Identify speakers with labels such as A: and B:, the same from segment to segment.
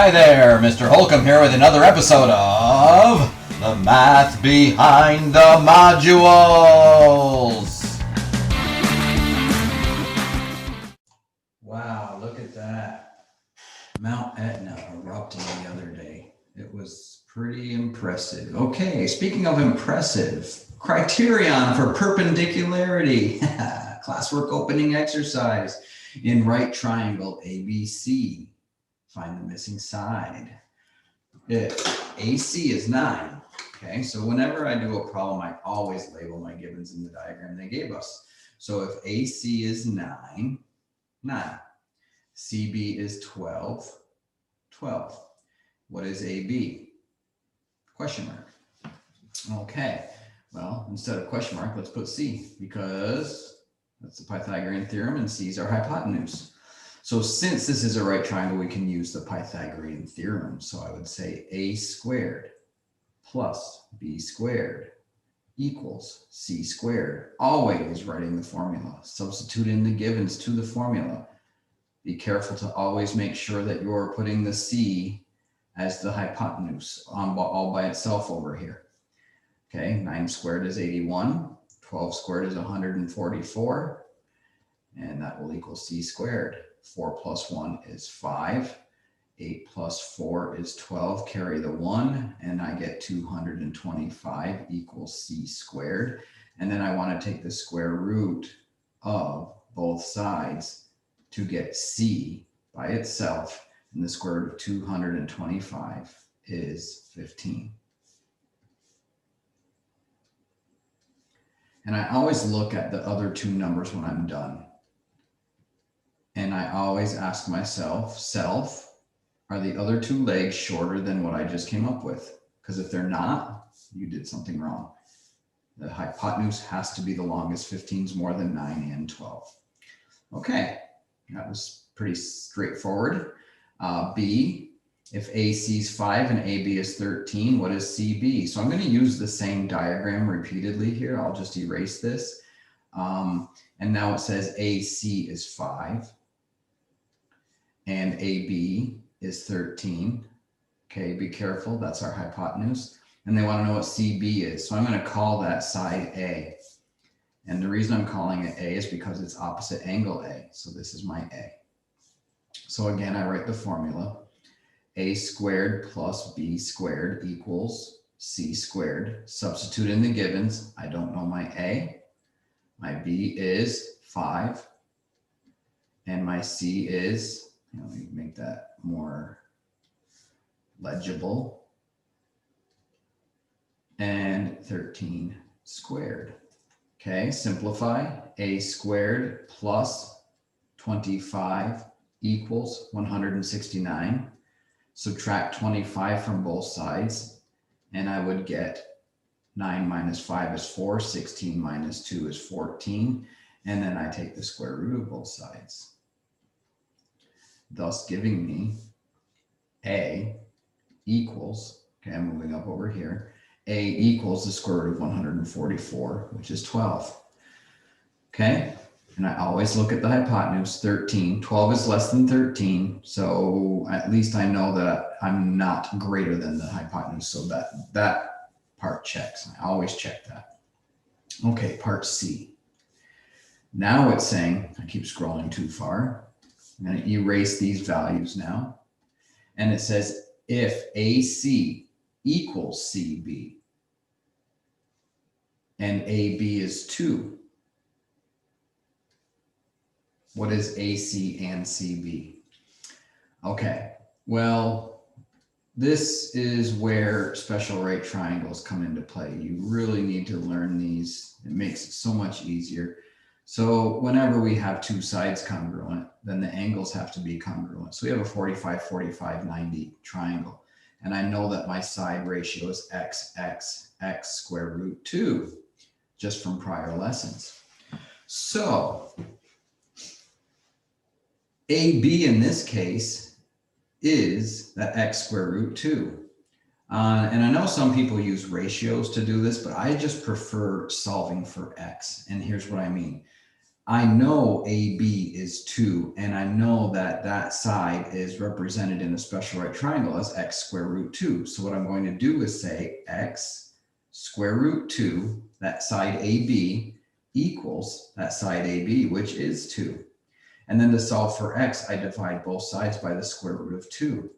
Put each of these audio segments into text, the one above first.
A: Hi there, Mr. Holcomb here with another episode of The Math Behind the Modules. Wow, look at that. Mount Etna erupted the other day. It was pretty impressive. Okay, speaking of impressive, criterion for perpendicularity. Classwork opening exercise in right triangle ABC. Find the missing side. If AC is 9, okay, so whenever I do a problem, I always label my givens in the diagram they gave us. So if AC is 9, 9. CB is 12, 12. What is AB? Question mark. Okay, well, instead of question mark, let's put C, because that's the Pythagorean theorem and C is our hypotenuse. So since this is a right triangle, we can use the Pythagorean theorem. So I would say a squared plus b squared equals c squared. Always writing the formula. Substitute in the givens to the formula. Be careful to always make sure that you're putting the c as the hypotenuse all by itself over here. Okay, 9 squared is 81. 12 squared is 144. And that will equal c squared. 4 plus 1 is 5. 8 plus 4 is 12. Carry the 1, and I get 225 equals c squared. And then I want to take the square root of both sides to get c by itself. And the square root of 225 is 15. And I always look at the other two numbers when I'm done. And I always ask myself, are the other two legs shorter than what I just came up with? Because if they're not, you did something wrong. The hypotenuse has to be the longest. 15 is more than 9 and 12. Okay, that was pretty straightforward. B, if AC is 5 and AB is 13, what is CB? So I'm going to use the same diagram repeatedly here. I'll just erase this. And now it says AC is 5. And AB is 13. Okay, be careful. That's our hypotenuse. And they want to know what CB is. So I'm going to call that side A. And the reason I'm calling it A is because it's opposite angle A. So this is my A. So again, I write the formula. A squared plus B squared equals C squared. Substitute in the givens. I don't know my A. My B is 5. And my C is... Let me make that more legible. And 13 squared. Okay, simplify. A squared plus 25 equals 169. Subtract 25 from both sides, and I would get 9 minus 5 is 4, 16 minus 2 is 14, and then I take the square root of both sides. Thus giving me A equals, okay, I'm moving up over here, A equals the square root of 144, which is 12. Okay, and I always look at the hypotenuse, 13. 12 is less than 13, so at least I know that I'm not greater than the hypotenuse, so that part checks. I always check that. Okay, part C. Now it's saying, I keep scrolling too far. I'm going to erase these values now. And it says if AC equals CB and AB is 2, what is AC and CB? Okay, well, this is where special right triangles come into play. You really need to learn these. It makes it so much easier. So whenever we have two sides congruent, then the angles have to be congruent. So we have a 45, 45, 90 triangle. And I know that my side ratio is x, x, x square root 2, just from prior lessons. So AB in this case is that x square root 2. And I know some people use ratios to do this, but I just prefer solving for x. And here's what I mean. I know AB is 2, and I know that that side is represented in a special right triangle as x square root 2. So what I'm going to do is say x square root 2, that side AB, equals that side AB, which is 2. And then to solve for x, I divide both sides by the square root of 2.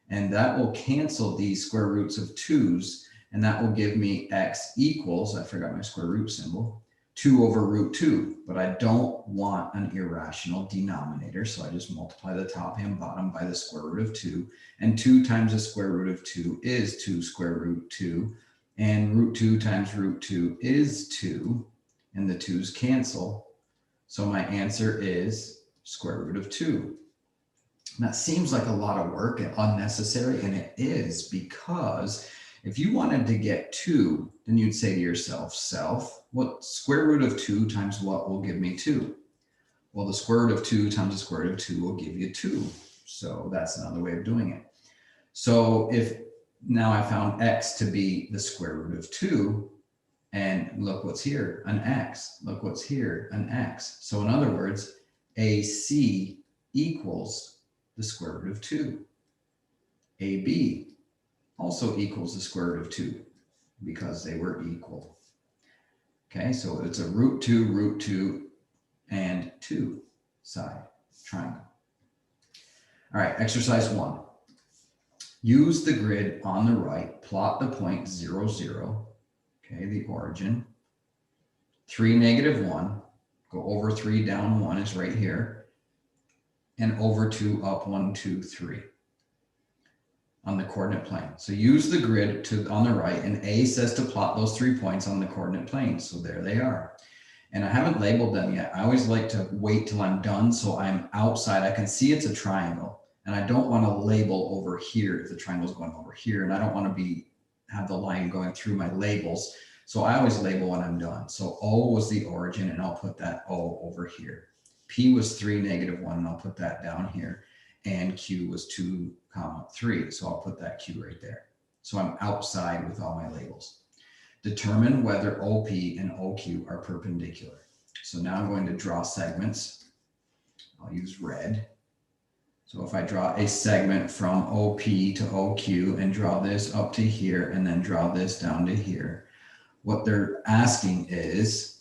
A: And that will cancel these square roots of 2's, and that will give me x equals, I forgot my square root symbol, 2 over root 2. But I don't want an irrational denominator, so I just multiply the top and bottom by the square root of 2. And 2 times the square root of 2 is 2 square root 2. And root 2 times root 2 is 2. And the 2's cancel. So my answer is square root of 2. That seems like a lot of work and unnecessary, and it is, because if you wanted to get 2, then you'd say to yourself, what square root of 2 times what will give me 2? Well, the square root of 2 times the square root of 2 will give you 2. So that's another way of doing it. So if now I found x to be the square root of 2, and look what's here, an x. Look what's here, an x. So in other words, AC equals the square root of 2. AB also equals the square root of 2 because they were equal. Okay, so it's a root 2, and 2 side triangle. All right, exercise 1. Use the grid on the right, plot the point 0, 0, okay, the origin. 3, -1, go over 3, down 1 is right here. And over 2, up 1, 2, 3 on the coordinate plane. So use the grid on the right, and A says to plot those 3 points on the coordinate plane. So there they are. And I haven't labeled them yet. I always like to wait till I'm done so I'm outside. I can see it's a triangle, and I don't want to label over here if the triangle's going over here, and I don't want to have the line going through my labels. So I always label when I'm done. So O was the origin, and I'll put that O over here. P was 3, -1, and I'll put that down here. And Q was 2, 3. So I'll put that Q right there. So I'm outside with all my labels. Determine whether OP and OQ are perpendicular. So now I'm going to draw segments. I'll use red. So if I draw a segment from OP to OQ and draw this up to here and then draw this down to here, what they're asking is,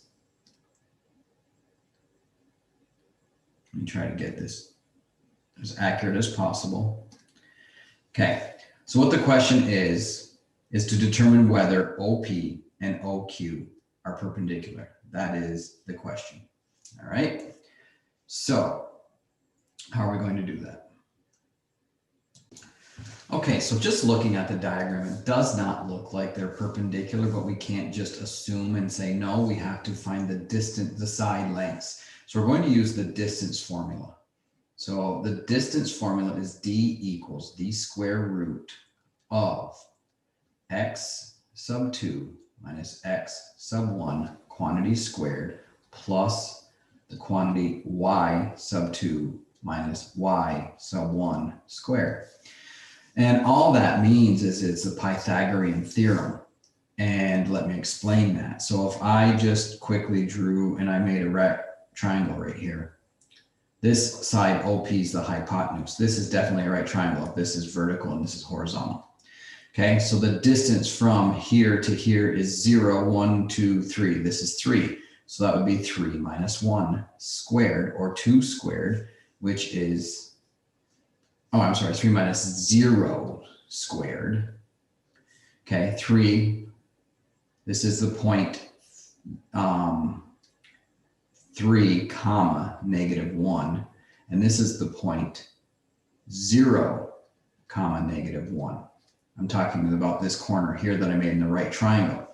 A: let me try to get this as accurate as possible. Okay, so what the question is to determine whether OP and OQ are perpendicular. That is the question. All right, so how are we going to do that? Okay, so just looking at the diagram, it does not look like they're perpendicular, but we can't just assume and say no. We have to find the side lengths. So we're going to use the distance formula. So the distance formula is D equals the square root of x sub 2 minus x sub 1 quantity squared plus the quantity y sub 2 minus y sub 1 squared. And all that means is it's a Pythagorean theorem. And let me explain that. So if I just quickly drew and I made a triangle right here, this side OP is the hypotenuse. This is definitely a right triangle. This is vertical and this is horizontal. Okay, so the distance from here to here is 0, 1, 2, 3. This is 3. So that would be 3 minus 1 squared, or 2 squared, which is, oh, I'm sorry, 3 minus 0 squared. Okay, 3. This is the point 3, comma, -1. And this is the point 0, comma, -1. I'm talking about this corner here that I made in the right triangle.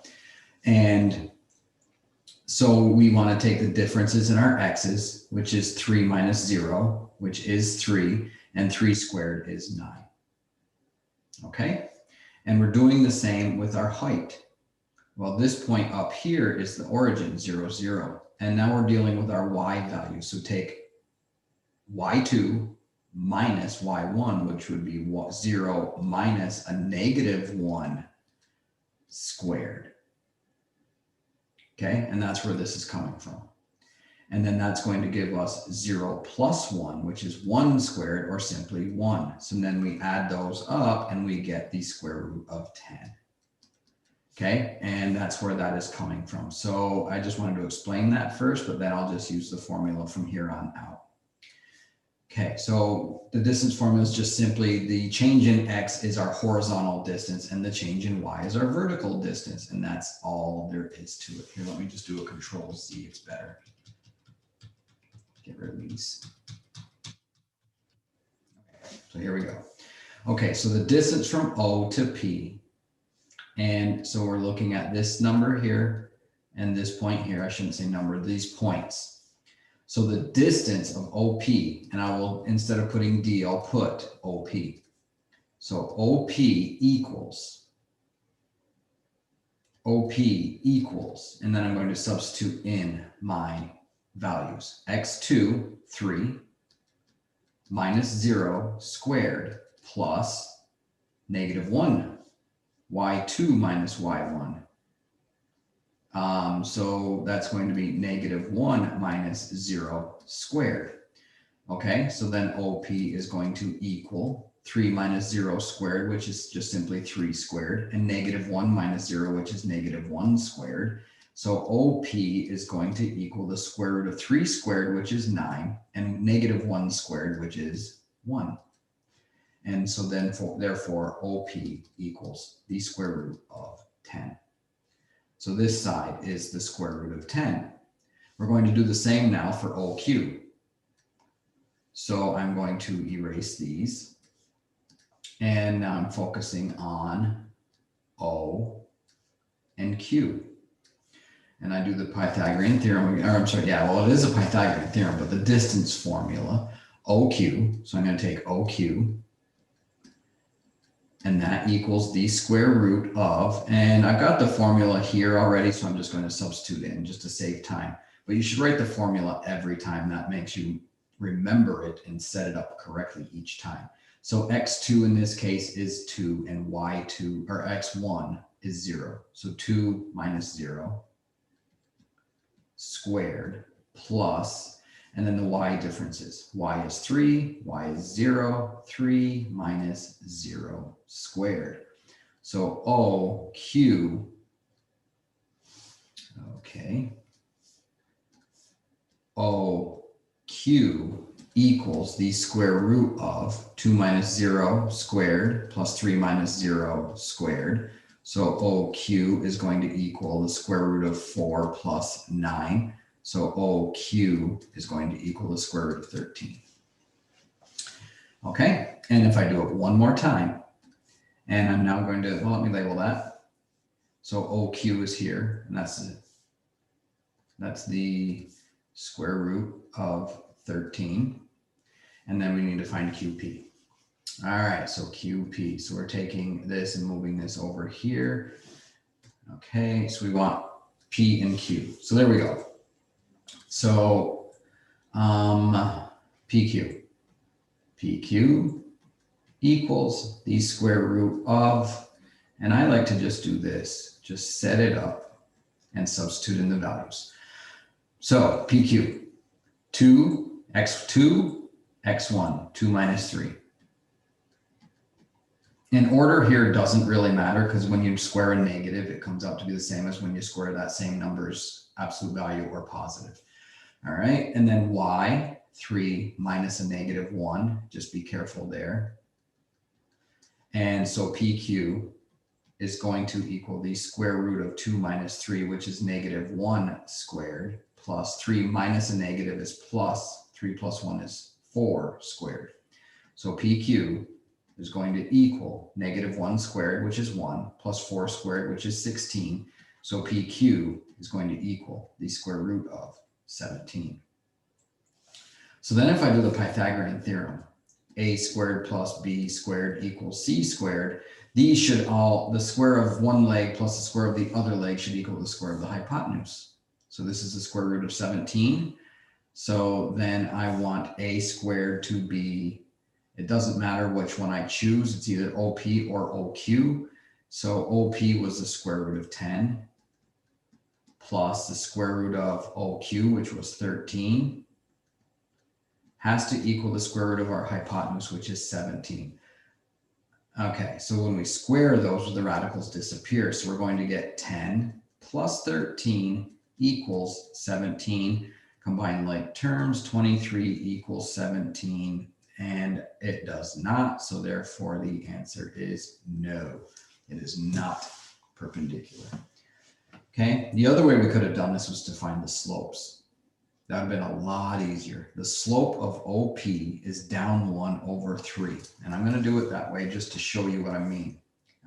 A: And so we want to take the differences in our x's, which is 3 minus 0, which is 3, and 3 squared is 9. Okay? And we're doing the same with our height. Well, this point up here is the origin, 0, 0. And now we're dealing with our y value. So take y2 minus y1, which would be 0 minus a -1 squared. Okay, and that's where this is coming from. And then that's going to give us 0 plus 1, which is 1 squared, or simply 1. So then we add those up and we get the square root of 10. Okay, and that's where that is coming from. So I just wanted to explain that first, but then I'll just use the formula from here on out. Okay, so the distance formula is just simply the change in x is our horizontal distance and the change in y is our vertical distance. And that's all there is to it. Here, let me just do a Control-Z, it's better. Get rid of these. Okay, so here we go. Okay, so the distance from O to P. And so we're looking at this number here and this point here. I shouldn't say number, these points. So the distance of OP, and I will, instead of putting D, I'll put OP. So OP equals, and then I'm going to substitute in my values. X2, 3, minus 0 squared plus -1. Y2 minus Y1. So that's going to be -1 minus 0 squared. Okay, so then OP is going to equal 3 minus 0 squared, which is just simply 3 squared, and -1 minus 0, which is -1 squared. So OP is going to equal the square root of 3 squared, which is 9, and -1 squared, which is 1. And so then therefore OP equals the square root of 10. So this side is the square root of 10. We're going to do the same now for OQ. So I'm going to erase these. And now I'm focusing on O and Q. And I do the Pythagorean theorem, or I'm sorry, yeah, well, it is a Pythagorean theorem, but the distance formula, OQ. So I'm going to take OQ. And that equals the square root of, and I've got the formula here already, so I'm just going to substitute in just to save time. But you should write the formula every time. That makes you remember it and set it up correctly each time. So x2 in this case is 2, and y2, or x1 is 0. So 2 minus 0 squared plus, and then the y differences. Y is 3, y is 0, 3 minus 0 squared. So OQ, okay, OQ equals the square root of 2 minus 0 squared plus 3 minus 0 squared. So OQ is going to equal the square root of 4 plus 9. So OQ is going to equal the square root of 13. Okay, and if I do it one more time, and I'm now going to, well, let me label that. So OQ is here, and that's the square root of 13. And then we need to find QP. All right, so QP. So we're taking this and moving this over here. Okay, so we want P and Q. So there we go. So PQ equals the square root of, and I like to just do this, just set it up and substitute in the values. So PQ, 2, x2, x1, 2 minus 3. In order here doesn't really matter, because when you square a negative, it comes out to be the same as when you square that same number's absolute value or positive. All right, and then y, 3 minus a -1, just be careful there. And so PQ is going to equal the square root of 2 minus 3, which is -1 squared, plus 3 minus a negative is plus, 3 plus 1 is 4 squared. So PQ is going to equal -1 squared, which is 1, plus 4 squared, which is 16. So PQ is going to equal the square root of 17. So then if I do the Pythagorean theorem, a squared plus b squared equals c squared, these should all, the square of one leg plus the square of the other leg should equal the square of the hypotenuse. So this is the square root of 17. So then I want a squared to be, it doesn't matter which one I choose, it's either OP or OQ. So OP was the square root of 10 plus the square root of OQ, which was 13, has to equal the square root of our hypotenuse, which is 17. Okay, so when we square those, the radicals disappear. So we're going to get 10 plus 13 equals 17. Combine like terms, 23 equals 17, and it does not. So therefore the answer is no. It is not perpendicular. Okay, the other way we could have done this was to find the slopes. That would have been a lot easier. The slope of OP is down 1 over 3. And I'm going to do it that way just to show you what I mean.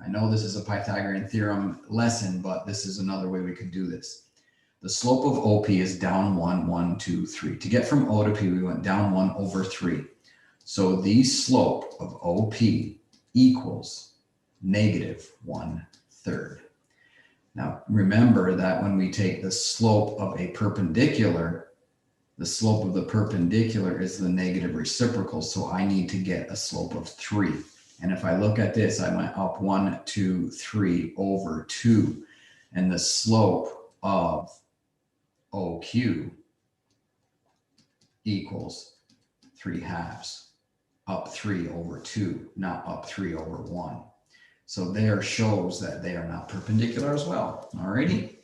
A: I know this is a Pythagorean theorem lesson, but this is another way we could do this. The slope of OP is down 1, 1, 2, 3. To get from O to P, we went down 1 over 3. So the slope of OP equals negative 1/3. Now, remember that when we take the slope of a perpendicular, the slope of the perpendicular is the negative reciprocal, so I need to get a slope of 3. And if I look at this, I went up 1, 2, 3 over 2. And the slope of OQ equals 3/2, up 3 over 2, not up 3 over 1. So there shows that they are not perpendicular as well. Alrighty.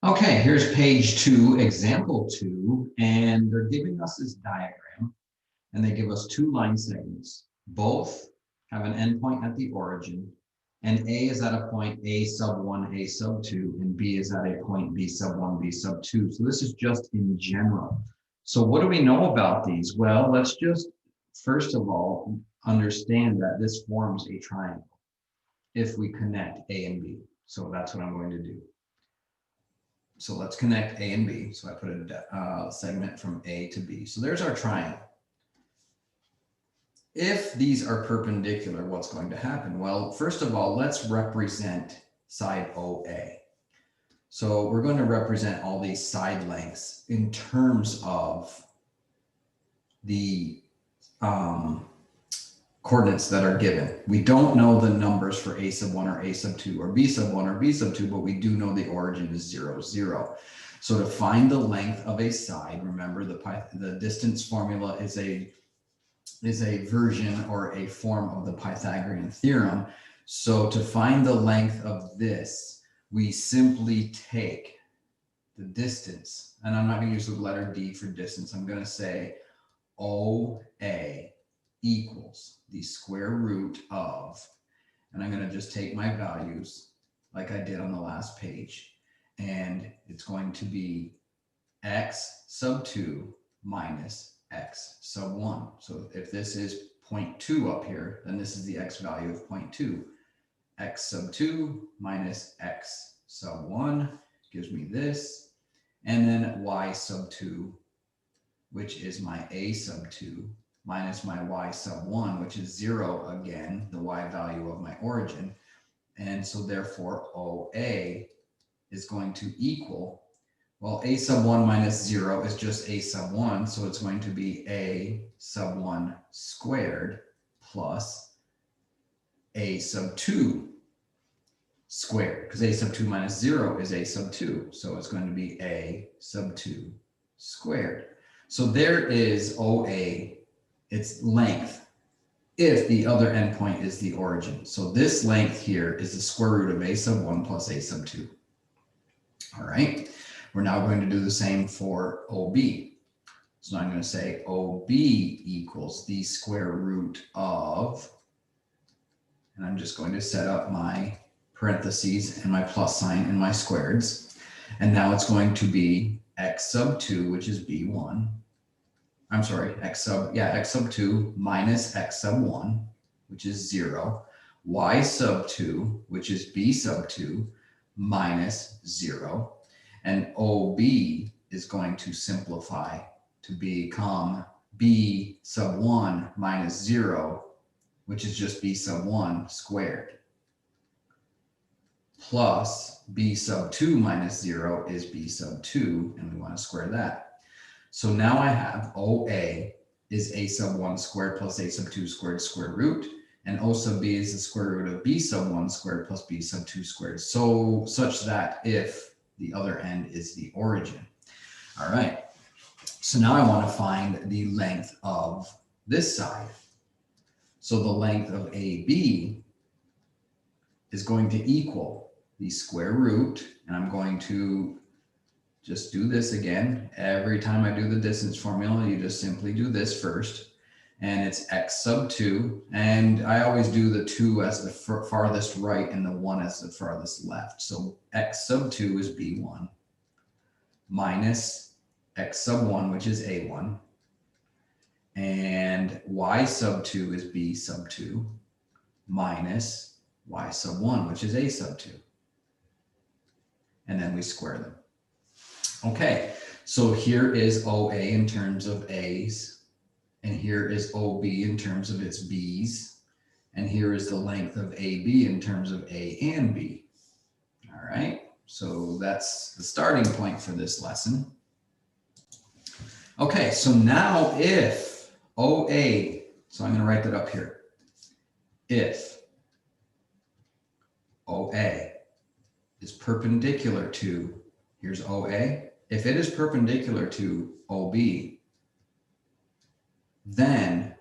A: Okay, here's page 2, example 2, and they're giving us this diagram, and they give us 2 line segments. Both have an endpoint at the origin, and A is at a point A sub 1, A sub 2, and B is at a point B sub 1, B sub 2. So this is just in general. So what do we know about these? Well, let's just, first of all, understand that this forms a triangle if we connect A and B. So that's what I'm going to do. So let's connect A and B. So I put a segment from A to B. So there's our triangle. If these are perpendicular, what's going to happen? Well, first of all, let's represent side OA. So we're going to represent all these side lengths in terms of the coordinates that are given. We don't know the numbers for A sub 1 or A sub 2 or B sub 1 or B sub 2, but we do know the origin is 0, 0. So to find the length of a side, remember the distance formula is a version or a form of the Pythagorean theorem. So to find the length of this, we simply take the distance, and I'm not going to use the letter D for distance. I'm going to say OA equals the square root of, and I'm going to just take my values like I did on the last page, and it's going to be x sub 2 minus x sub 1. So if this is 0.2 up here, then this is the x value of 0.2. X sub 2 minus x sub 1 gives me this, and then y sub 2, which is my a sub 2, minus my y sub 1, which is 0 again, the y value of my origin. And so therefore OA is going to equal, well, a sub 1 minus 0 is just a sub 1, so it's going to be a sub 1 squared plus a sub 2 squared, because a sub 2 minus 0 is a sub 2, so it's going to be a sub 2 squared. So there is OA, its length, if the other endpoint is the origin. So this length here is the square root of a sub 1 plus a sub 2. All right, we're now going to do the same for OB. So I'm going to say OB equals the square root of, and I'm just going to set up my parentheses and my plus sign and my squareds. And now it's going to be x sub 2, which is B1. I'm sorry, x sub 2 minus x sub 1, which is 0. Y sub 2, which is B sub 2, minus 0. And OB is going to simplify to become B sub 1 minus 0, which is just B sub 1 squared, plus B sub 2 minus 0 is B sub 2, and we want to square that. So now I have OA is a sub 1 squared plus a sub 2 squared square root. And O sub b is the square root of b sub 1 squared plus b sub 2 squared. So such that if the other end is the origin. All right. So now I want to find the length of this side. So the length of AB is going to equal the square root, and I'm going to just do this again. Every time I do the distance formula, you just simply do this first. And it's x sub 2. And I always do the 2 as the farthest right and the 1 as the farthest left. So x sub 2 is b1 minus x sub 1, which is a1. And y sub 2 is b sub 2 minus y sub 1, which is a sub 2. And then we square them. Okay, so here is OA in terms of A's. And here is OB in terms of its B's. And here is the length of AB in terms of A and B. All right, so that's the starting point for this lesson. Okay, so now if OA, so I'm going to write that up here. If OA is perpendicular to, here's OA. If it is perpendicular to OB, then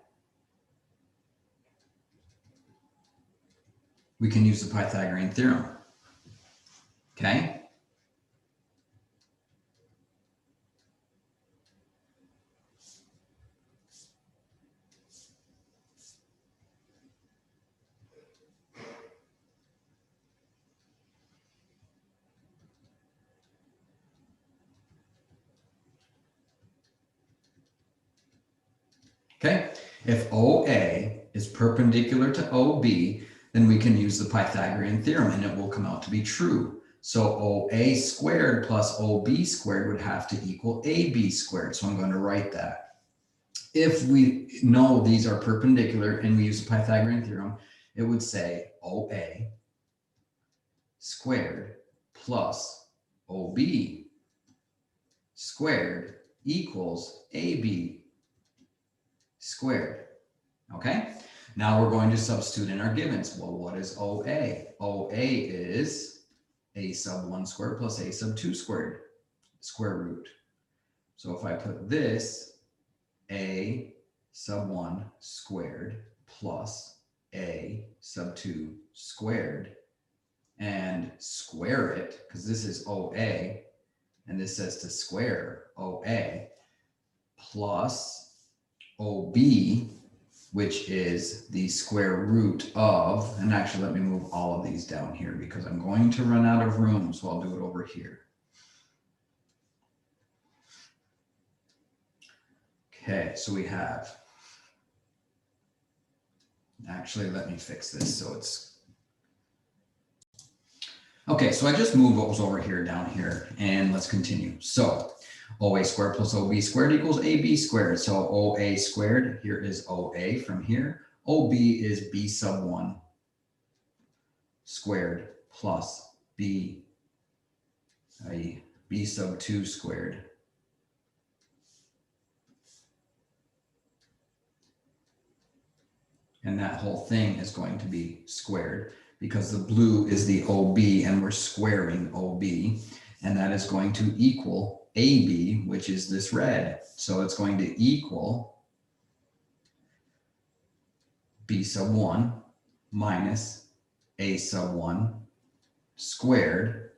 A: we can use the Pythagorean theorem. Okay? Okay, if OA is perpendicular to OB, then we can use the Pythagorean theorem and it will come out to be true. So OA squared plus OB squared would have to equal AB squared. So I'm going to write that. If we know these are perpendicular and we use the Pythagorean theorem, it would say OA squared plus OB squared equals AB squared. Okay, now we're going to substitute in our givens. Well, what is OA? OA is a sub 1 squared plus a sub 2 squared, square root. So if I put this, a sub 1 squared plus a sub 2 squared, and square it, because this is OA, and this says to square OA, plus OB, which is the square root of, and actually let me move all of these down here because I'm going to run out of room, so I'll do it over here. Okay, so we have, actually let me fix this so it's, okay, so I just moved what was over here down here, and let's continue. So OA squared plus OB squared equals AB squared. So OA squared, here is OA from here. OB is B sub 1 squared plus B sub 2 squared. And that whole thing is going to be squared because the blue is the OB and we're squaring OB. And that is going to equal AB, which is this red. So it's going to equal B sub 1 minus A sub 1 squared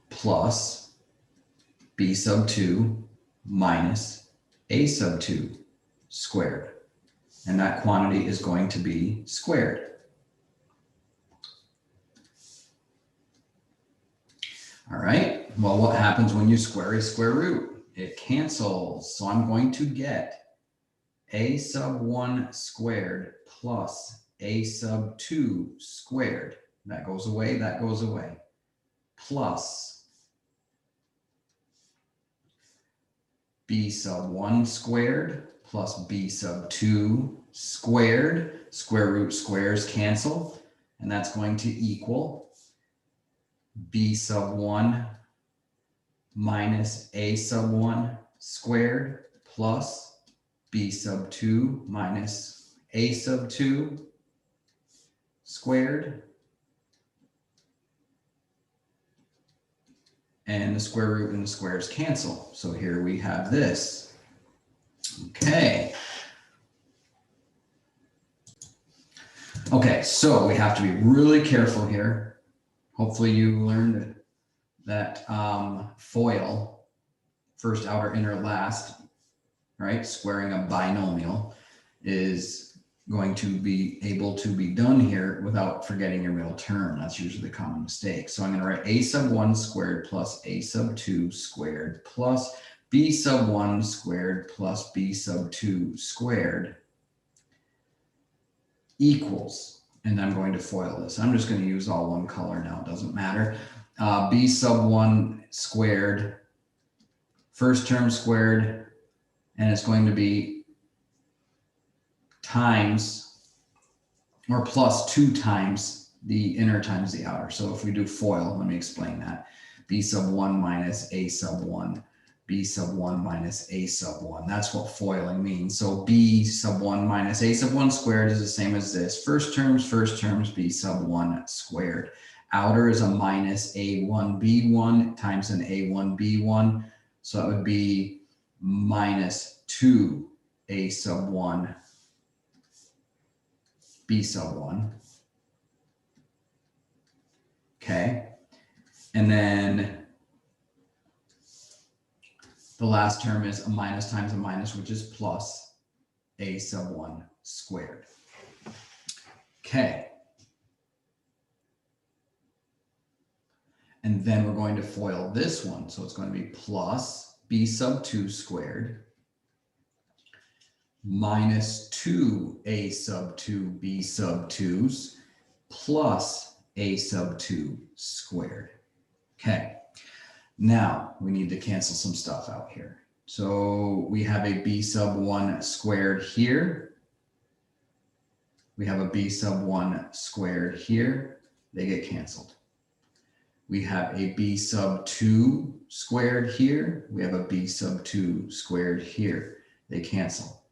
A: plus B sub 2 minus A sub 2 squared. And that quantity is going to be squared. All right. Well, what happens when you square a square root? It cancels. So I'm going to get a sub 1 squared plus a sub 2 squared. That goes away, that goes away. Plus b sub 1 squared plus b sub 2 squared. Square root squares cancel. And that's going to equal b sub 1 minus a sub 1 squared plus b sub 2 minus a sub 2 squared. And the square root and the squares cancel. So here we have this. Okay. Okay, so we have to be really careful here. Hopefully you learned that FOIL, first, outer, inner, last, right? Squaring a binomial is going to be able to be done here without forgetting your middle term. That's usually the common mistake. So I'm going to write a sub 1 squared plus a sub 2 squared plus b sub 1 squared plus b sub 2 squared equals, and I'm going to FOIL this. I'm just going to use all one color now, it doesn't matter. B sub 1 squared, first term squared, and it's going to be times or plus 2 times the inner times the outer. So if we do FOIL, let me explain that. B sub 1 minus a sub 1. B sub 1 minus a sub 1. That's what foiling means. So b sub 1 minus a sub 1 squared is the same as this. First terms, b sub 1 squared. Outer is a minus a1b1 times an a1b1. So that would be minus 2 a sub 1 b sub 1. Okay. And then the last term is a minus times a minus, which is plus a sub 1 squared. Okay. And then we're going to FOIL this one. So it's going to be plus b sub 2 squared minus 2a sub 2 b sub 2s plus a sub 2 squared. Okay. Now we need to cancel some stuff out here. So we have a b sub 1 squared here. We have a b sub 1 squared here. They get canceled. We have a b sub 2 squared here. We have a b sub 2 squared here. They cancel.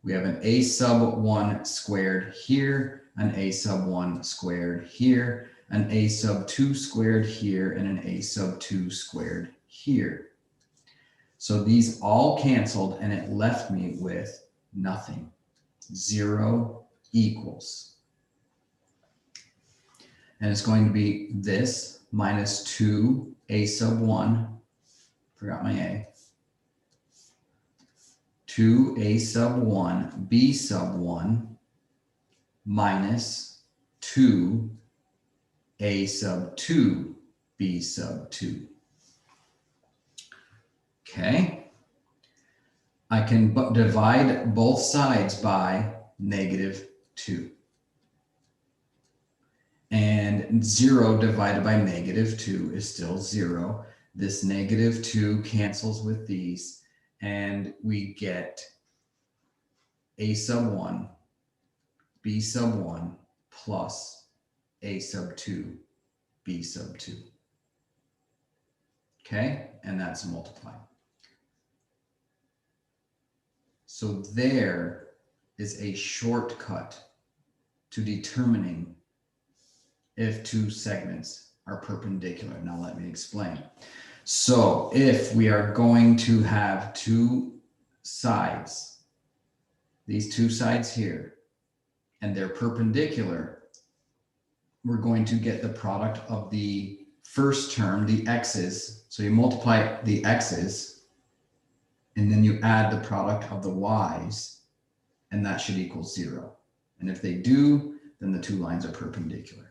A: We have an a sub 1 squared here, an a sub 1 squared here, an a sub 2 squared here, and an a sub 2 squared here. So these all canceled, and it left me with nothing. 0 equals. And it's going to be this minus 2 a sub 1, forgot my a, 2 a sub 1 b sub 1 minus 2 a sub 2 b sub 2. Okay. I can divide both sides by -2. And 0 divided by -2 is still 0. This -2 cancels with these, and we get a sub 1, b sub 1 plus a sub 2, b sub 2. Okay, and that's multiplied. So there is a shortcut to determining if two segments are perpendicular. Now let me explain. So if we are going to have two sides, these two sides here, and they're perpendicular, we're going to get the product of the first term, the x's. So you multiply the x's, and then you add the product of the y's, and that should equal 0. And if they do, then the two lines are perpendicular.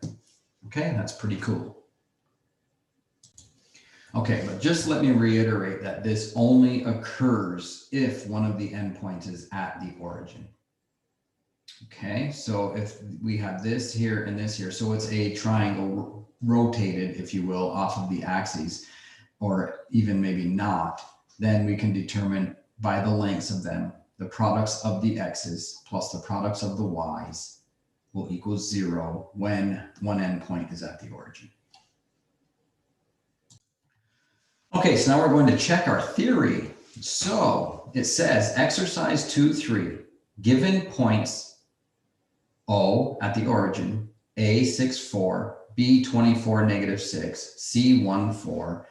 A: Okay, that's pretty cool. Okay, but just let me reiterate that this only occurs if one of the endpoints is at the origin. Okay, so if we have this here and this here, so it's a triangle rotated, if you will, off of the axes, or even maybe not, then we can determine by the lengths of them, the products of the x's plus the products of the y's will equal 0 when one endpoint is at the origin. Okay, so now we're going to check our theory. So it says exercise 2.3, given points O at the origin, A 6, 4, B 24, negative 6, C 1, 4,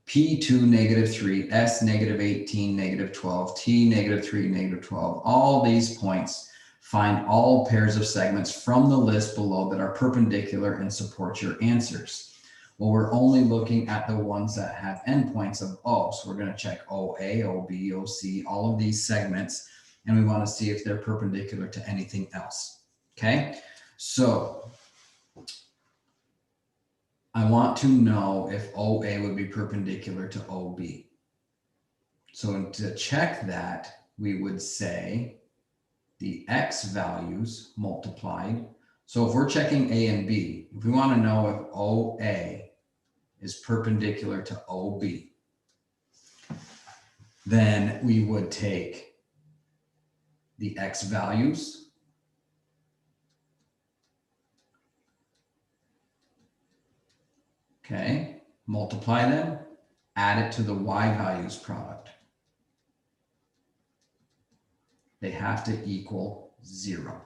A: P 2, negative 3, S negative 18, negative 12, T negative 3, negative 12. All these points, find all pairs of segments from the list below that are perpendicular and support your answers. Well, we're only looking at the ones that have endpoints of O. So we're going to check OA, OB, OC, all of these segments, and we want to see if they're perpendicular to anything else. Okay, so I want to know if OA would be perpendicular to OB. So to check that, we would say the X values multiplied. So if we're checking A and B, if we want to know if OA is perpendicular to OB, then we would take the X values okay, multiply them, add it to the Y values product. They have to equal 0.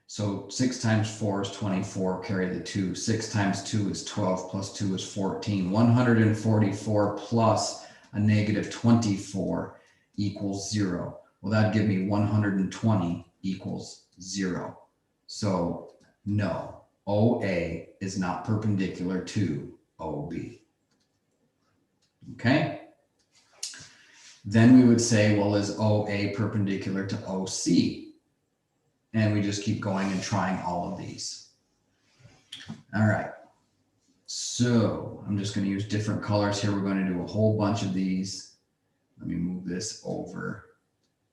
A: So 6 times 4 is 24, carry the 2. 6 times 2 is 12, plus 2 is 14. 144 plus a negative 24 equals 0. Well, that'd give me 120 equals 0. So no, OA is not perpendicular to OB. Okay? Then we would say, well, is OA perpendicular to OC? And we just keep going and trying all of these. All right. So I'm just going to use different colors here. We're going to do a whole bunch of these. Let me move this over.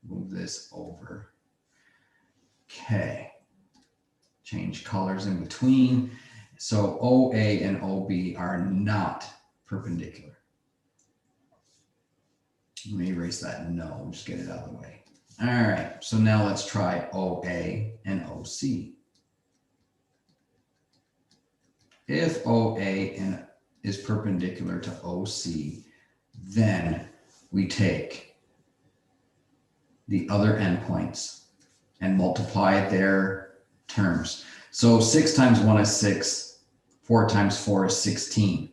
A: Move this over. Okay. Change colors in between. So OA and OB are not perpendicular. Let me erase that no, just get it out of the way. All right, so now let's try OA and OC. If OA is perpendicular to OC, then we take the other endpoints and multiply their terms. So 6 times 1 is 6, 4 times 4 is 16.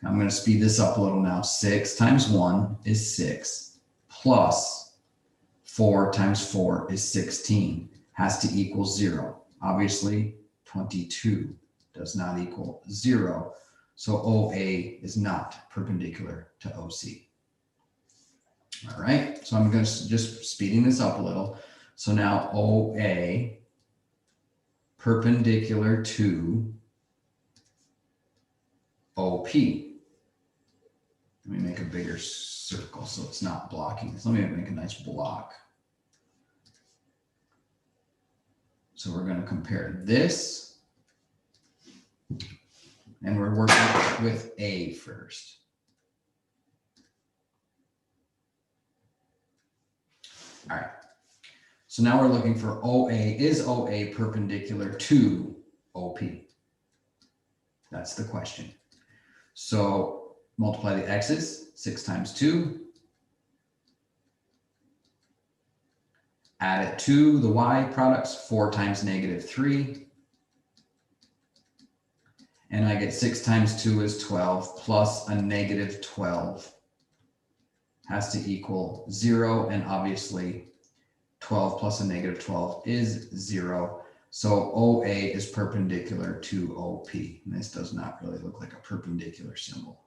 A: I'm going to speed this up a little now. 6 times 1 is 6, plus 4 times 4 is 16, has to equal 0. Obviously, 22 does not equal 0. So OA is not perpendicular to OC. All right, so I'm going to just speeding this up a little. So now OA perpendicular to OP. Let me make a bigger circle so it's not blocking this. Let me make a nice block. So we're going to compare this, and we're working with A first. All right. So now we're looking for OA. Is OA perpendicular to OP? That's the question. So multiply the x's, 6 times 2. Add it to the y products, 4 times negative 3. And I get 6 times 2 is 12, plus a negative 12 has to equal 0. And obviously 12 plus a negative 12 is 0. So OA is perpendicular to OP. And this does not really look like a perpendicular symbol.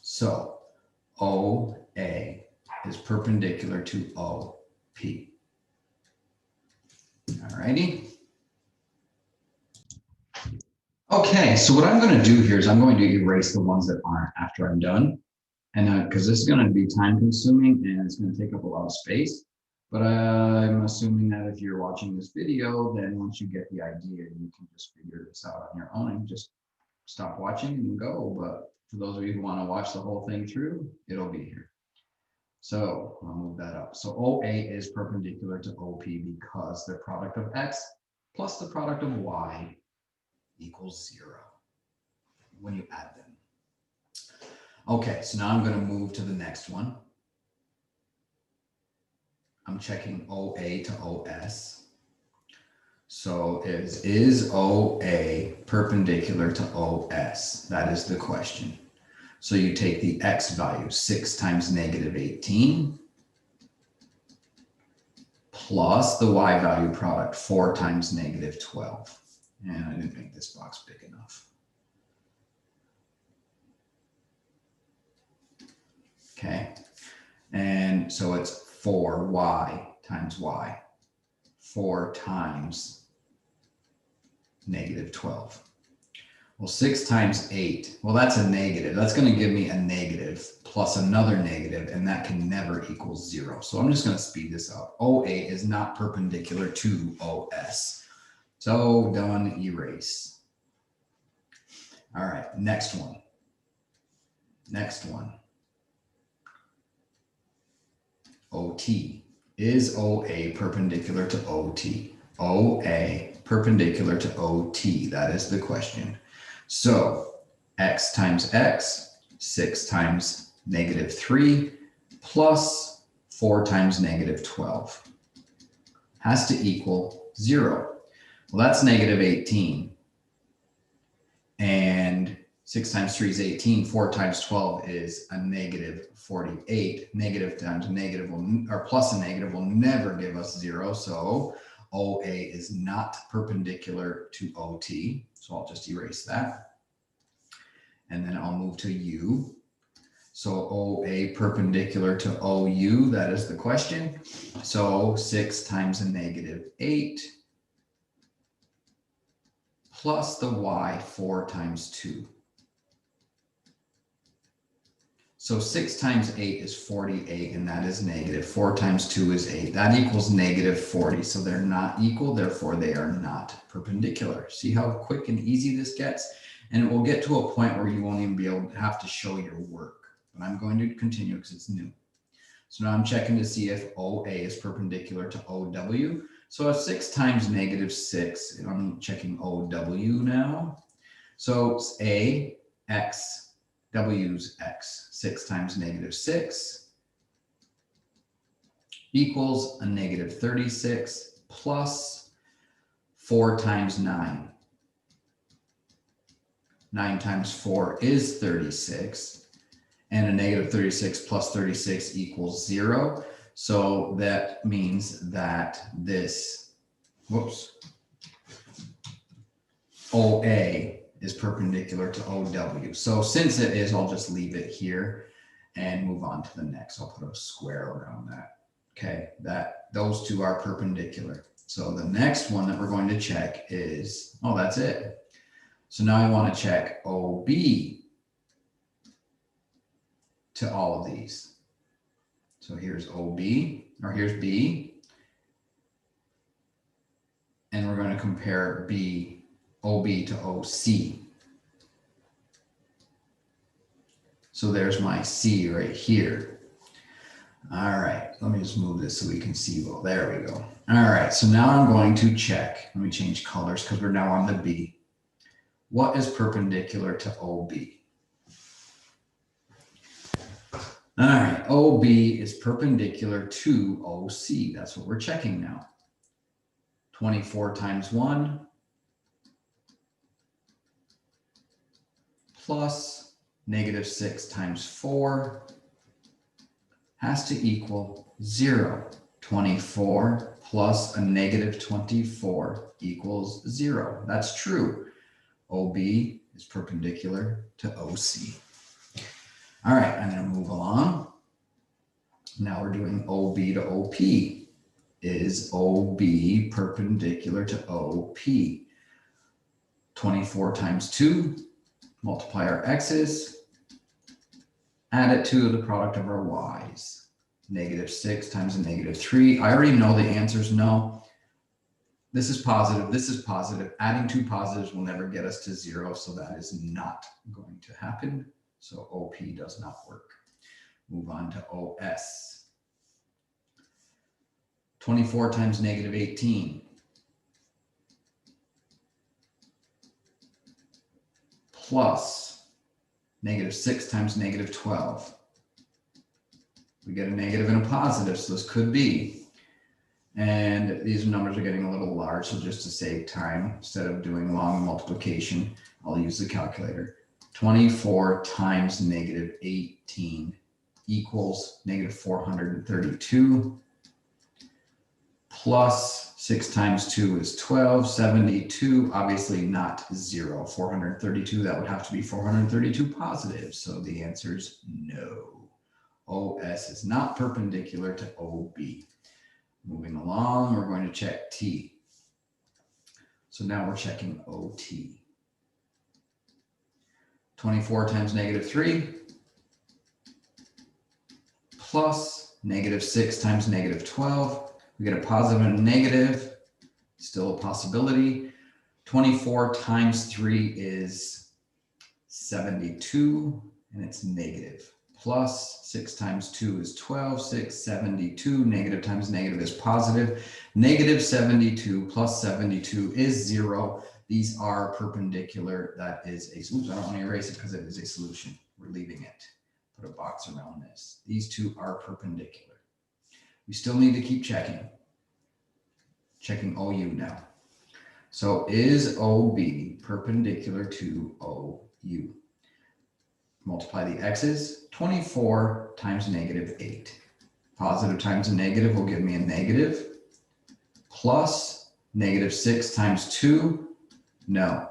A: So OA is perpendicular to OP. All righty. Okay, so what I'm going to do here is I'm going to erase the ones that aren't after I'm done. And because this is going to be time consuming and it's going to take up a lot of space. But I'm assuming that if you're watching this video, then once you get the idea, you can just figure this out on your own and just stop watching and go. But for those of you who want to watch the whole thing through, it'll be here. So I'll move that up. So OA is perpendicular to OP because the product of X plus the product of Y equals 0 when you add them. Okay, so now I'm going to move to the next one. I'm checking OA to OS. So is OA perpendicular to OS? That is the question. So you take the x value, 6 times negative 18, plus the y value product, 4 times negative 12. And I didn't make this box big enough. Okay, and so it's 4y times y, 4 times negative 12. Well, 6 times 8, well, that's a negative. That's going to give me a negative plus another negative, and that can never equal 0. So I'm just going to speed this up. OA is not perpendicular to OS. So done, erase. All right, next one. Next one. OT. Is OA perpendicular to OT? OA perpendicular to OT, that is the question. So x times x, 6 times negative 3, plus 4 times negative 12, has to equal 0. Well, that's negative 18. And 6 times 3 is 18. 4 times 12 is a negative 48. Negative times negative or plus a negative will never give us 0. So OA is not perpendicular to OT. So I'll just erase that. And then I'll move to U. So OA perpendicular to OU, that is the question. So 6 times a negative 8 plus the y, 4 times 2. So 6 times 8 is 48, and that is negative. 4 times 2 is 8. That equals negative 40. So they're not equal, therefore they are not perpendicular. See how quick and easy this gets? And it will get to a point where you won't even be able to have to show your work. But I'm going to continue because it's new. So now I'm checking to see if OA is perpendicular to OW. So if 6 times negative 6, I'm checking OW now. So A, X, W's X. 6 times negative 6 equals a negative 36 plus 4 times 9. 9 times 4 is 36. And a negative 36 plus 36 equals 0. So that means that this, OA is perpendicular to OW. So since it is, I'll just leave it here and move on to the next. I'll put a square around that. Okay, those two are perpendicular. So the next one that we're going to check is, oh, that's it. So now I want to check OB to all of these. So here's OB, or here's B. And we're going to compare OB to OC. So there's my C right here. All right, let me just move this so we can see well. There we go. All right, so now I'm going to check. Let me change colors because we're now on the B. What is perpendicular to OB? All right, OB is perpendicular to OC. That's what we're checking now. 24 times 1 plus negative 6 times 4 has to equal 0. 24 plus a negative 24 equals 0. That's true. OB is perpendicular to OC. All right, I'm going to move along. Now we're doing OB to OP. Is OB perpendicular to OP? 24 times 2, multiply our x's, add it to the product of our y's. Negative 6 times a negative 3. I already know the answer is no. This is positive, this is positive. Adding two positives will never get us to 0, so that is not going to happen. So OP does not work. Move on to OS. 24 times negative 18 plus negative 6 times negative 12. We get a negative and a positive, so this could be And these numbers are getting a little large, so just to save time, instead of doing long multiplication, I'll use the calculator. 24 times negative 18 equals negative 432, plus 6 times 2 is 12, 72, obviously not 0. 432, that would have to be 432 positive, so the answer is no. OS is not perpendicular to OB. Moving along, we're going to check T. So now we're checking OT. 24 times negative 3 plus negative 6 times negative 12. We get a positive and a negative, still a possibility. 24 times 3 is 72, and it's negative. Plus 6 times 2 is 12, 6, 72, negative times negative is positive. Negative 72 plus 72 is 0. These are perpendicular. That is a, oops, I don't want to erase it because it is a solution. We're leaving it. Put a box around this. These two are perpendicular. We still need to keep checking. Checking OU now. So is OB perpendicular to OU? Multiply the x's. 24 times negative 8. Positive times a negative will give me a negative. Plus negative 6 times 2. No.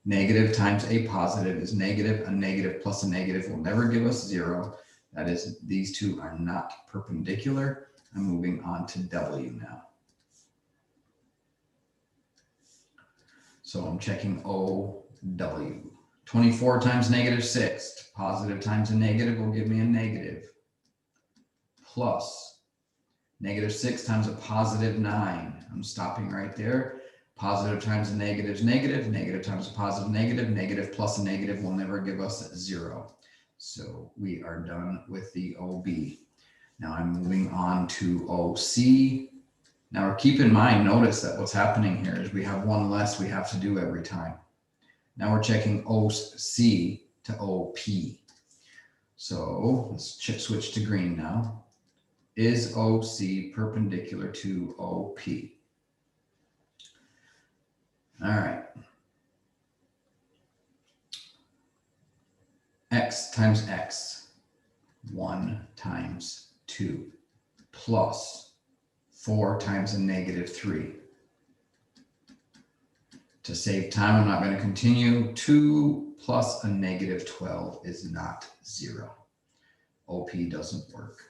A: Negative times a positive is negative. A negative plus a negative will never give us 0. That is, these two are not perpendicular. I'm moving on to W now. So I'm checking OW. 24 times negative 6. Positive times a negative will give me a negative. Plus negative 6 times a positive 9. I'm stopping right there. Positive times a negative is negative. Negative times a positive negative. Negative plus a negative will never give us 0. So we are done with the OB. Now I'm moving on to OC. Now keep in mind, notice that what's happening here is we have one less we have to do every time. Now we're checking OC to OP. So let's switch to green now. Is OC perpendicular to OP? All right. X times X, 1 times 2, plus 4 times a negative 3. To save time, I'm not going to continue. 2 plus a negative 12 is not 0. OP doesn't work.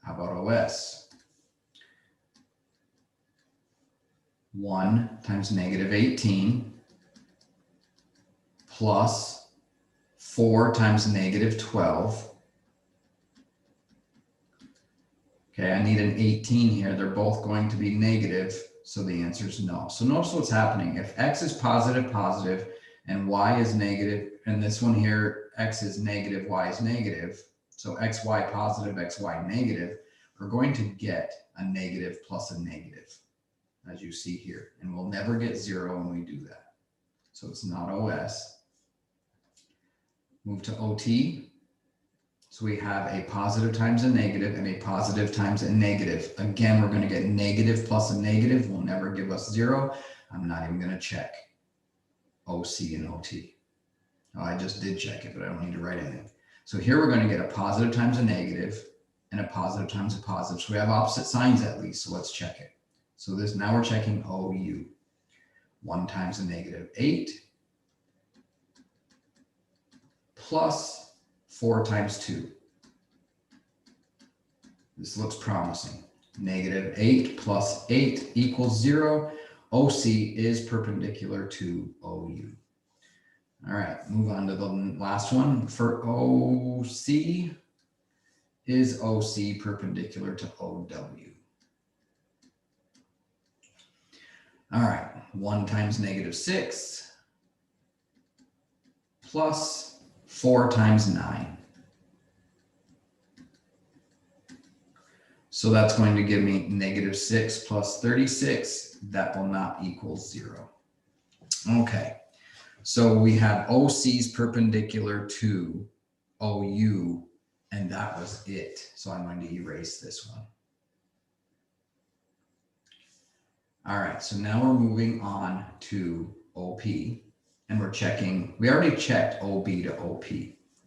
A: How about OS? 1 times negative 18 plus 4 times negative 12. Okay, I need an 18 here. They're both going to be negative, so the answer is no. So notice what's happening. If x is positive, positive, and y is negative, and this one here, x is negative, y is negative, so xy positive, xy negative, we're going to get a negative plus a negative, as you see here. And we'll never get 0 when we do that. So it's not OS. Move to OT. So we have a positive times a negative and a positive times a negative. Again, we're going to get negative plus a negative will never give us 0. I'm not even going to check OC and OT. Oh, I just did check it, but I don't need to write anything. So here we're going to get a positive times a negative and a positive times a positive. So we have opposite signs at least. So let's check it. So this, now we're checking OU. 1 times a negative 8 plus 4 times 2. This looks promising. Negative 8 plus 8 equals 0. OC is perpendicular to OU. All right, move on to the last one. For OC, is OC perpendicular to OW? All right, 1 times negative 6 plus 4 times 9. So that's going to give me negative 6 plus 36. That will not equal 0. Okay, so we have OC's perpendicular to OU And that was it. So I'm going to erase this one. All right, so now we're moving on to OP, and we're checking, we already checked OB to OP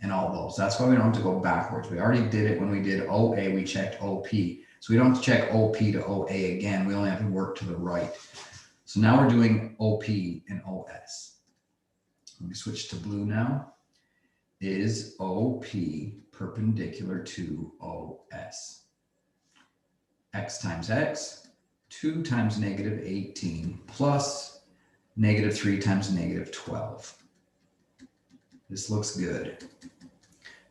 A: and all those. That's why we don't have to go backwards. We already did it when we did OA, we checked OP. So we don't have to check OP to OA again. We only have to work to the right. So now we're doing OP and OS. Let me switch to blue now. Is OP perpendicular to OS? X times X, 2 times negative 18 plus negative 3 times negative 12. This looks good.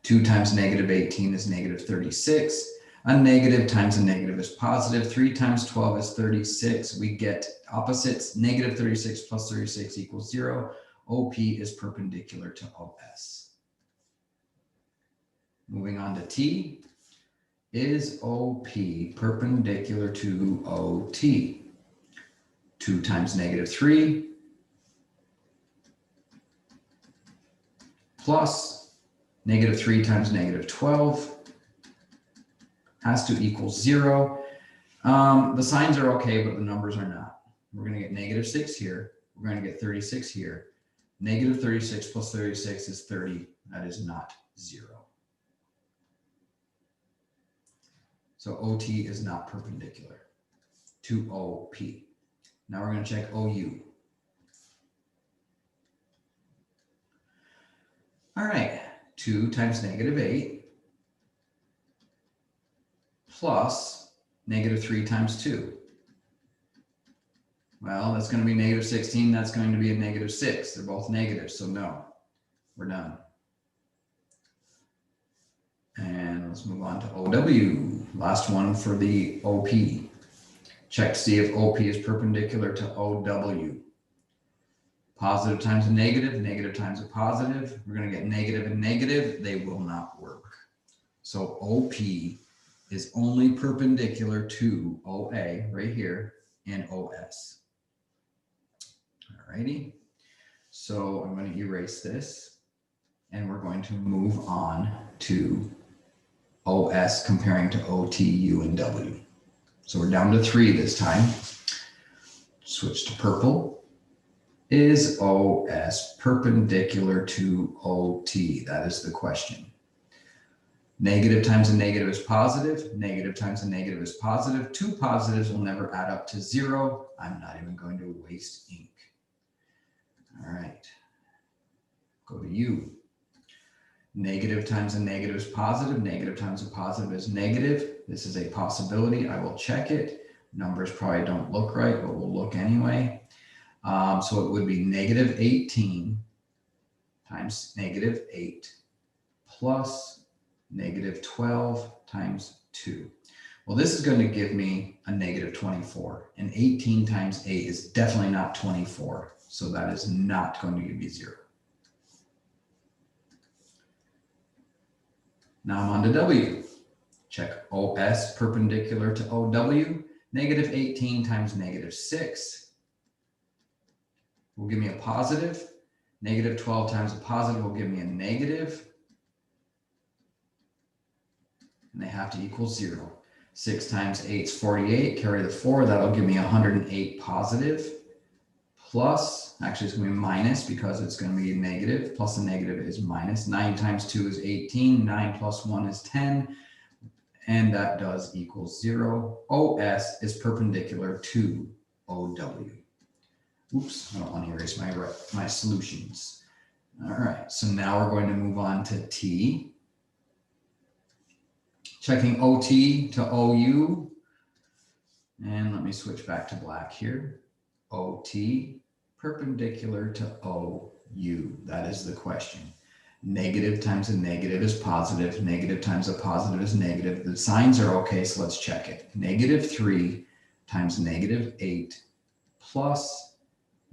A: 2 times negative 18 is negative 36. A negative times a negative is positive. 3 times 12 is 36. We get opposites. Negative 36 plus 36 equals 0. OP is perpendicular to OS. Moving on to T. Is OP perpendicular to OT? 2 times negative 3 plus negative 3 times negative 12 has to equal 0. The signs are okay, but the numbers are not. We're going to get negative 6 here. We're going to get 36 here. Negative 36 plus 36 is 30. That is not 0. So OT is not perpendicular to OP. Now we're going to check OU. All right, 2 times negative 8 plus negative 3 times 2. Well, that's going to be negative 16. That's going to be a negative 6. They're both negative, so no, we're done. And let's move on to OW. Last one for the OP. Check to see if OP is perpendicular to OW. Positive times a negative, negative times a positive. We're going to get negative and negative. They will not work. So OP is only perpendicular to OA right here and OS. All righty. So I'm going to erase this and we're going to move on to OS comparing to OT, U, and W. So we're down to 3 this time. Switch to purple. Is OS perpendicular to OT? That is the question. Negative times a negative is positive. Negative times a negative is positive. 2 positives will never add up to 0. I'm not even going to waste ink. All right. Go to U. Negative times a negative is positive. Negative times a positive is negative. This is a possibility. I will check it. Numbers probably don't look right, but we'll look anyway. So it would be negative 18 times negative 8 plus negative 12 times 2. Well, this is going to give me a negative 24. And 18 times 8 is definitely not 24. So that is not going to give me 0. Now I'm on to W. Check OS perpendicular to OW. Negative 18 times negative 6 will give me a positive. Negative 12 times a positive will give me a negative. And they have to equal 0. 6 times 8 is 48. Carry the 4. That'll give me 108 positive. Plus, actually it's going to be minus because it's going to be negative. Plus the negative is minus. 9 times 2 is 18. 9 plus 1 is 10. And that does equal 0. OS is perpendicular to OW. Oops, I don't want to erase my solutions. All right, so now we're going to move on to T. Checking OT to OU. And let me switch back to black here. OT perpendicular to OU. That is the question. Negative times a negative is positive. Negative times a positive is negative. The signs are okay, so let's check it. Negative 3 times negative 8 plus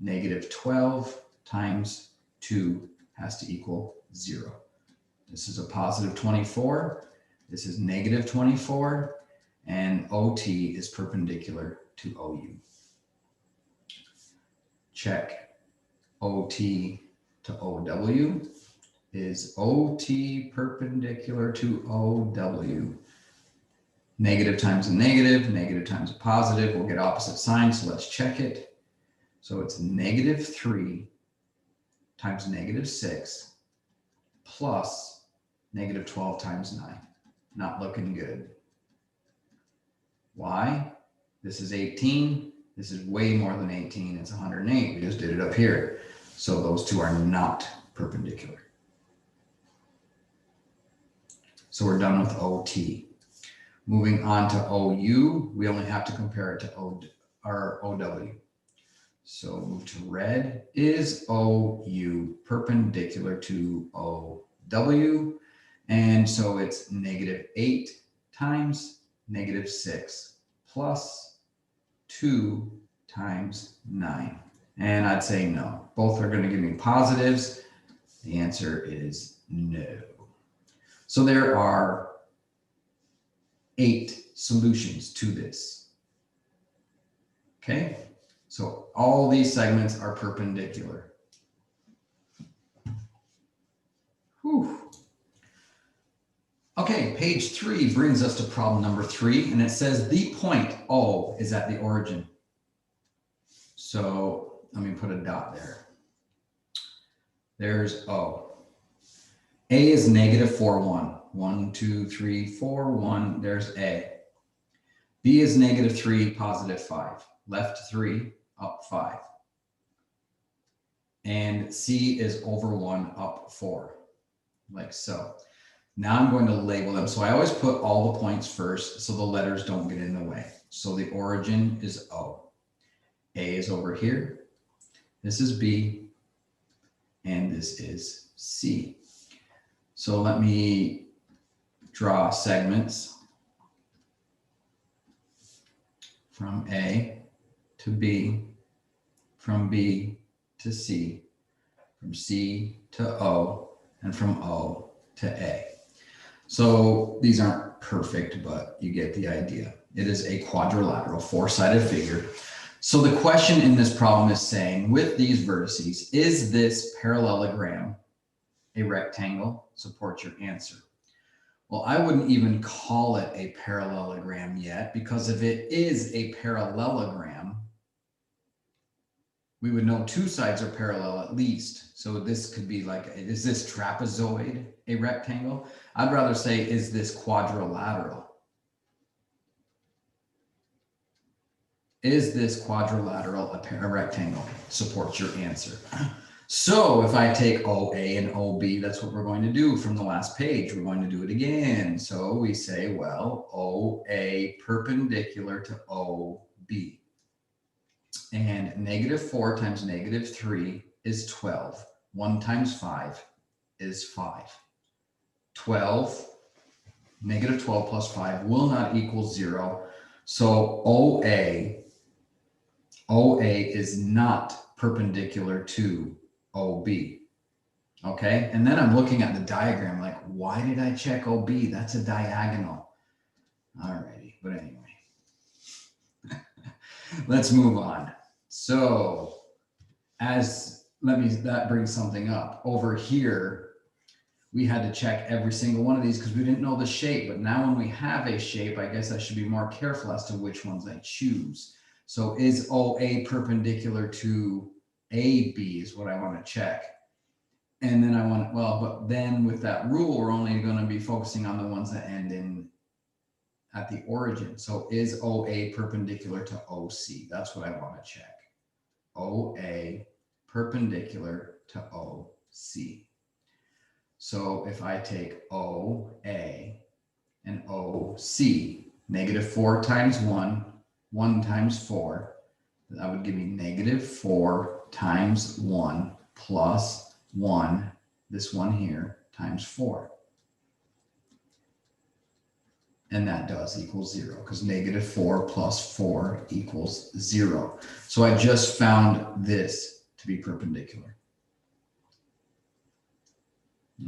A: negative 12 times 2 has to equal 0. This is a positive 24. This is negative 24. And OT is perpendicular to OU. Check OT to OW. is OT perpendicular to OW. Negative times a negative, negative times a positive will get opposite signs, so let's check it. So it's negative 3 times negative 6 plus negative 12 times 9. Not looking good. Why? This is 18. This is way more than 18. It's 108. We just did it up here. So those two are not perpendicular. So we're done with OT. Moving on to OU, we only have to compare it to OW. So move to red. Is OU perpendicular to OW? And so it's negative 8 times negative 6 plus 2 times 9. And I'd say no. Both are going to give me positives. The answer is no. So there are 8 solutions to this. Okay, so all these segments are perpendicular. Whew. Okay, page 3 brings us to problem number 3, and it says the point O is at the origin. So let me put a dot there. There's O. A is negative 4, 1. 1, 2, 3, 4, 1. There's A. B is negative 3, positive 5. Left 3, up 5. And C is over 1, up 4. Like so. Now I'm going to label them. So I always put all the points first so the letters don't get in the way. So the origin is O. A is over here. This is B. And this is C. So let me draw segments from A to B, from B to C, from C to O, and from O to A. So these aren't perfect, but you get the idea. It is a quadrilateral, 4-sided figure. So the question in this problem is saying, with these vertices, is this parallelogram a rectangle? Support your answer. Well, I wouldn't even call it a parallelogram yet, because if it is a parallelogram, we would know 2 sides are parallel at least. So this could be like, is this trapezoid a rectangle? I'd rather say, is this quadrilateral? Is this quadrilateral a rectangle? Supports your answer. So if I take OA and OB, that's what we're going to do from the last page. We're going to do it again. So we say, well, OA perpendicular to OB. And negative 4 times negative 3 is 12. 1 times 5 is 5. 12, negative 12 plus 5 will not equal 0. So OA is not perpendicular to OB. Okay, and then I'm looking at the diagram like, why did I check OB? That's a diagonal. Alrighty, but anyway, let's move on. So that brings something up. Over here, we had to check every single one of these because we didn't know the shape. But now when we have a shape, I guess I should be more careful as to which ones I choose. So is OA perpendicular to AB is what I want to check. And then I want, well, but then with that rule, we're only going to be focusing on the ones that end in at the origin. So is OA perpendicular to OC? That's what I want to check. OA perpendicular to OC. So if I take OA and OC, negative 4 times 1, 1 times 4, that would give me negative 4 times 1 plus 1, this one here, times 4. And that does equal 0 because negative 4 plus 4 equals 0. So I just found this to be perpendicular.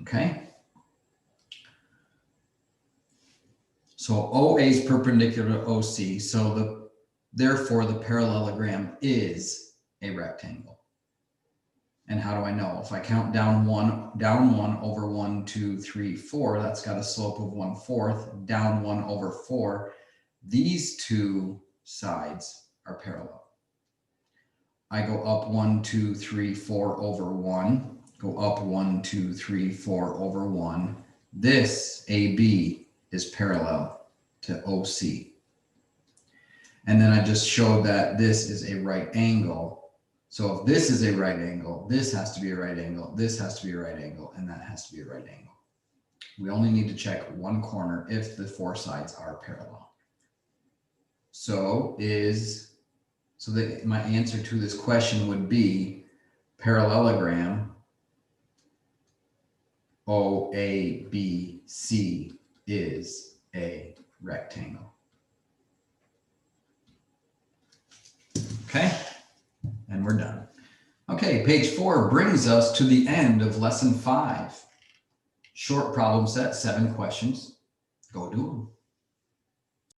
A: Okay. So OA is perpendicular to OC. So therefore the parallelogram is a rectangle. And how do I know? If I count down one over 1, 2, 3, 4, that's got a slope of 1/4. Down 1 over 4, these two sides are parallel. I go up 1, 2, 3, 4 over 1, go up 1, 2, 3, 4 over 1. This AB is parallel to OC. And then I just showed that this is a right angle. So if this is a right angle, this has to be a right angle, this has to be a right angle, and that has to be a right angle. We only need to check one corner if the four sides are parallel. So my answer to this question would be parallelogram OABC is a rectangle. Okay, and we're done. Okay, page 4 brings us to the end of lesson 5. Short problem set, 7 questions. Go do them.